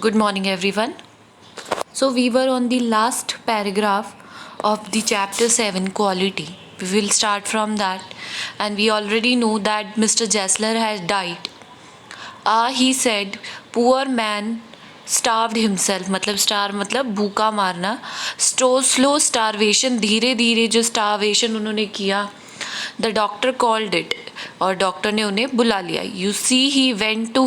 Good morning, everyone. So, we were on the last paragraph of the chapter 7 quality. We will start from that, and we already know that Mr. Jessler has died. He said, poor man starved himself. मतलब star मतलब भूखा मारना. Slow starvation, धीरे धीरे जो starvation उन्होंने किया. The doctor called it, और डॉक्टर ने उन्हें बुला लिया. You see he went to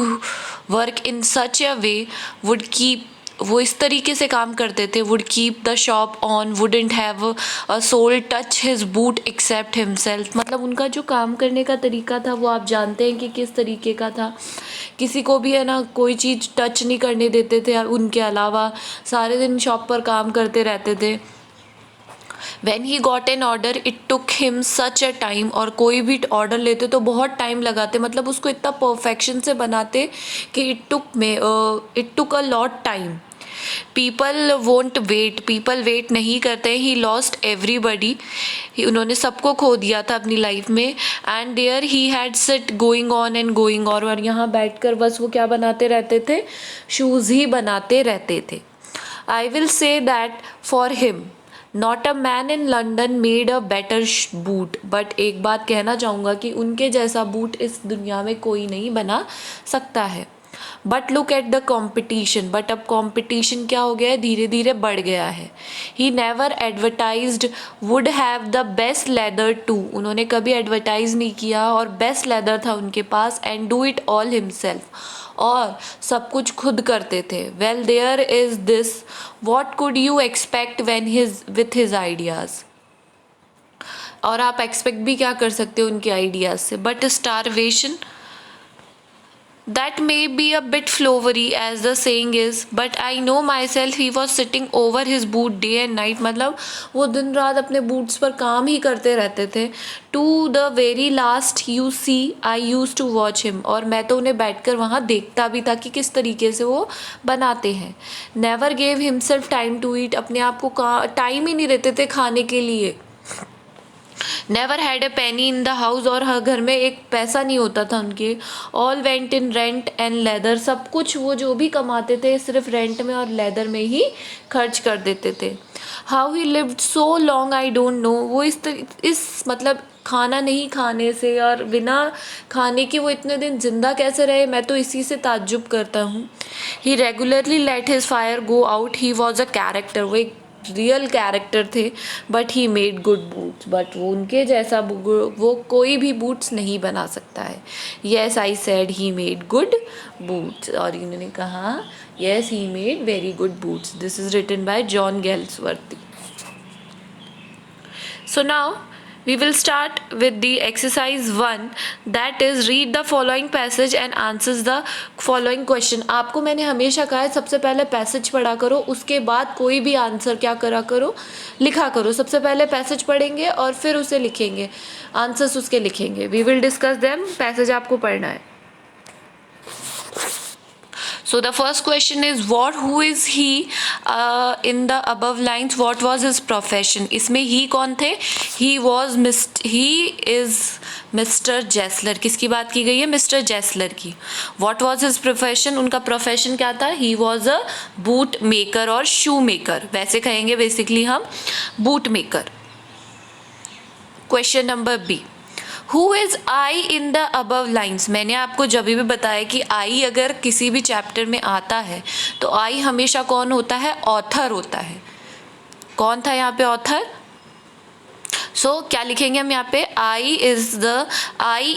work in such a way, would keep, वो इस तरीके से काम करते थे. Would keep the shop on, wouldn't have a soul touch his boot except himself. मतलब उनका जो काम करने का तरीका था वो आप जानते हैं कि किस तरीके का था. किसी को भी है ना कोई चीज़ टच नहीं करने देते थे उनके अलावा. सारे दिन शॉप पर काम करते रहते थे. When he got an order, it took him such a time. और कोई भी ऑर्डर लेते तो बहुत टाइम लगाते, मतलब उसको इतना परफेक्शन से बनाते कि it took a lot time. People won't wait, people wait नहीं करते. ही लॉस्ट एवरीबडी, उन्होंने सबको खो दिया था अपनी लाइफ में. And there he had sit going on and going on, और यहाँ बैठकर बस वो क्या बनाते रहते थे, शूज़ ही बनाते रहते थे. I will say that for him not a man in London made a better boot. But एक बात कहना चाहूँगा कि उनके जैसा बूट इस दुनिया में कोई नहीं बना सकता है. But look at the competition, but अब कॉम्पिटिशन क्या हो गया है, धीरे धीरे बढ़ गया है. He never advertised would have the best leather too, उन्होंने कभी एडवर्टाइज नहीं किया और बेस्ट लेदर था उनके पास. And do it all himself, और सब कुछ खुद करते थे. Well there is this, what could you expect when his with his ideas. और आप एक्सपेक्ट भी क्या कर सकते हो उनके आइडियाज़ से. But starvation, that may be a bit flowery as the saying is, but I know myself he was sitting over his boot day and night. मतलब वो दिन रात अपने बूट्स पर काम ही करते रहते थे. to the very last you see I used to watch him, और मैं तो उन्हें बैठकर वहाँ देखता भी था कि किस तरीके से वो बनाते हैं. never gave himself time to eat, अपने आप को टाइम ही नहीं देते थे खाने के लिए. Never had a Penney in the house, और हर घर में एक पैसा नहीं होता था उनके. All went in rent and leather, सब कुछ वो जो भी कमाते थे सिर्फ रेंट में और लेदर में ही खर्च कर देते थे. How he lived so long I don't know, वो इस मतलब खाना नहीं खाने से और बिना खाने के वो इतने दिन ज़िंदा कैसे रहे, मैं तो इसी से ताज्जुब करता हूँ. He regularly let his fire go out, he was a character, वो एक रियल कैरेक्टर थे. But he made good boots, but वो उनके जैसा वो कोई भी बूट्स नहीं बना सकता है. Yes I said he made good boots, और इन्होंने कहा yes he made very good boots. This is written by John Galsworthy. So now we will start with the exercise 1, that is read the following passage and answers the following question. आपको मैंने हमेशा कहा है सबसे पहले passage पढ़ा करो, उसके बाद कोई भी आंसर क्या करा करो, लिखा करो. सबसे पहले पैसेज पढ़ेंगे और फिर उसे लिखेंगे, आंसर्स उसके लिखेंगे. We will discuss them. Passage आपको पढ़ना है. So the first question is who is he in the above lines, what was his profession. इसमें he कौन थे, he is मिस्टर जेसलर. किसकी बात की गई है, मिस्टर जेसलर की. What was his profession, उनका प्रोफेशन क्या था. he was a boot maker और शू मेकर, वैसे कहेंगे बेसिकली हम boot maker. Question number B, who is I in the above lines. मैंने आपको जब भी बताया कि आई अगर किसी भी चैप्टर में आता है तो आई हमेशा कौन होता है, ऑथर होता है. कौन था यहाँ पे ऑथर. सो क्या लिखेंगे हम यहाँ पे, I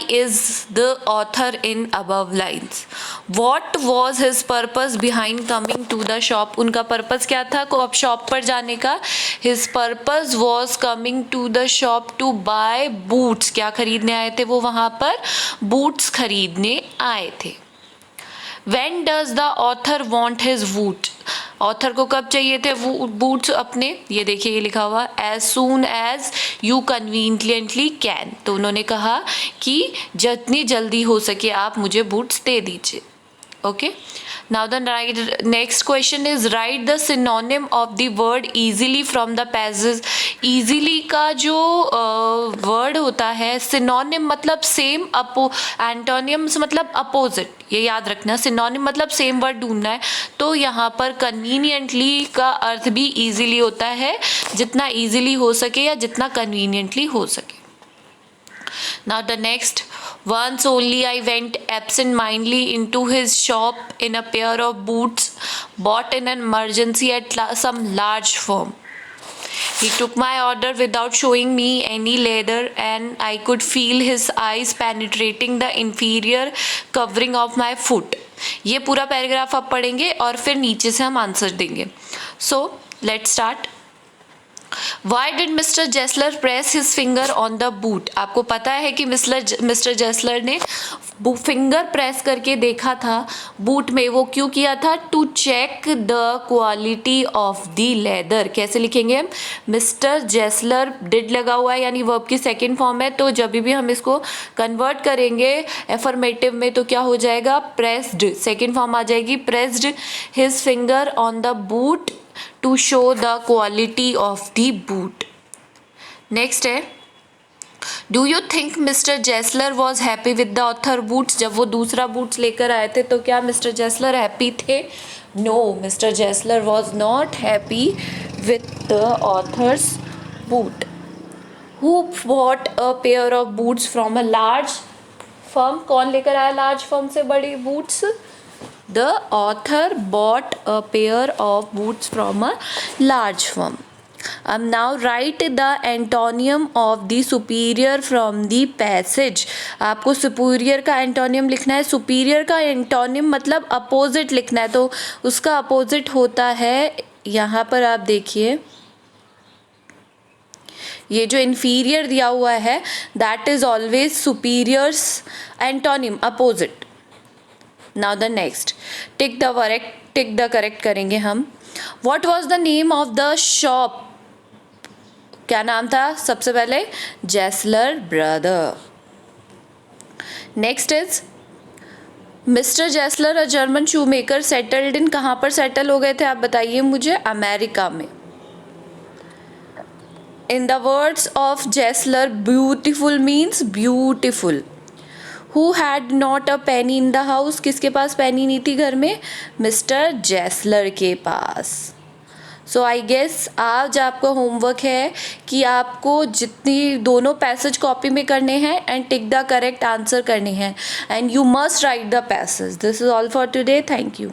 is the author in above lines. What was his purpose behind coming to the shop, उनका पर्पज क्या था को अब शॉप पर जाने का. His purpose was coming to the shop to buy boots, क्या खरीदने आए थे वो वहाँ पर, बूट्स खरीदने आए थे. When does the author want his boot, author को कब चाहिए थे वो बूट्स अपने, ये देखिए ये लिखा हुआ as soon as you conveniently can. तो उन्होंने कहा कि जितनी जल्दी हो सके आप मुझे बूट्स दे दीजिए. Okay, now the next question is right the synonym of the word easily from the easily का जो वर्ड होता है सिनोनिम मतलब सेम, एंटोनियम्स मतलब अपोजिट, ये याद रखना। सिनोनिम मतलब सेम वर्ड ढूंढना है, तो यहाँ पर कन्वीनियंटली का अर्थ भी easily होता है, जितना easily हो सके या जितना conveniently हो सके। Now the next, once only I went absent-mindedly into his shop in a pair of boots bought in an emergency at some large firm. He took my order without showing me any leather, and I could feel his eyes penetrating the inferior covering of my foot. ये पूरा paragraph आप पढ़ेंगे और फिर नीचे से हम answer देंगे। So let's start. Why did Mr. Jessler press his finger on the boot? आपको पता है कि मिस्टर जेसलर ने फिंगर प्रेस करके देखा था बूट में। वो क्यों किया था? To check the quality of the leather. कैसे लिखेंगे हम? मिस्टर जेसलर डिड लगा हुआ है यानी वर्ब की सेकेंड फॉर्म है, तो जब भी हम इसको कन्वर्ट करेंगे एफर्मेटिव में तो क्या हो जाएगा? प्रेस्ड। सेकेंड फॉर्म आ जाएगी pressed his finger on the boot to show the quality of the boot. Next है, Do you think Mr. Jessler was happy with the author boots? जब वो दूसरा boots लेकर आए थे तो क्या मिस्टर जेसलर हैप्पी थे? No, Mr. Jessler was not happy with the author's boot. Who bought a pair of boots from a large firm? कौन लेकर आया large firm से बड़ी boots? The author bought a pair of boots from a large firm. Now write the antonym of the superior from the passage. आपको superior का antonym लिखना है। superior का antonym मतलब opposite लिखना है, तो उसका opposite होता है, यहाँ पर आप देखिए ये जो inferior दिया हुआ है that is always superior's antonym, opposite. Now the next, tick the correct करेंगे हम। What was the name of the shop? क्या नाम था सबसे पहले? Gessler brother. Next is mister Gessler a German shoe maker settled in, कहाँ पर settle हो गए थे आप बताइए मुझे? अमेरिका में। In the words of Gessler, beautiful means beautiful. Who had not a penny in the house? किसके पास पेनी नहीं थी घर में? मिस्टर जेसलर के पास। सो आई गेस आज आपका होमवर्क है कि आपको जितनी दोनों पैसेज कॉपी में करने हैं and tick the correct answer करने हैं, and you must write the passage. This is all for today. Thank you.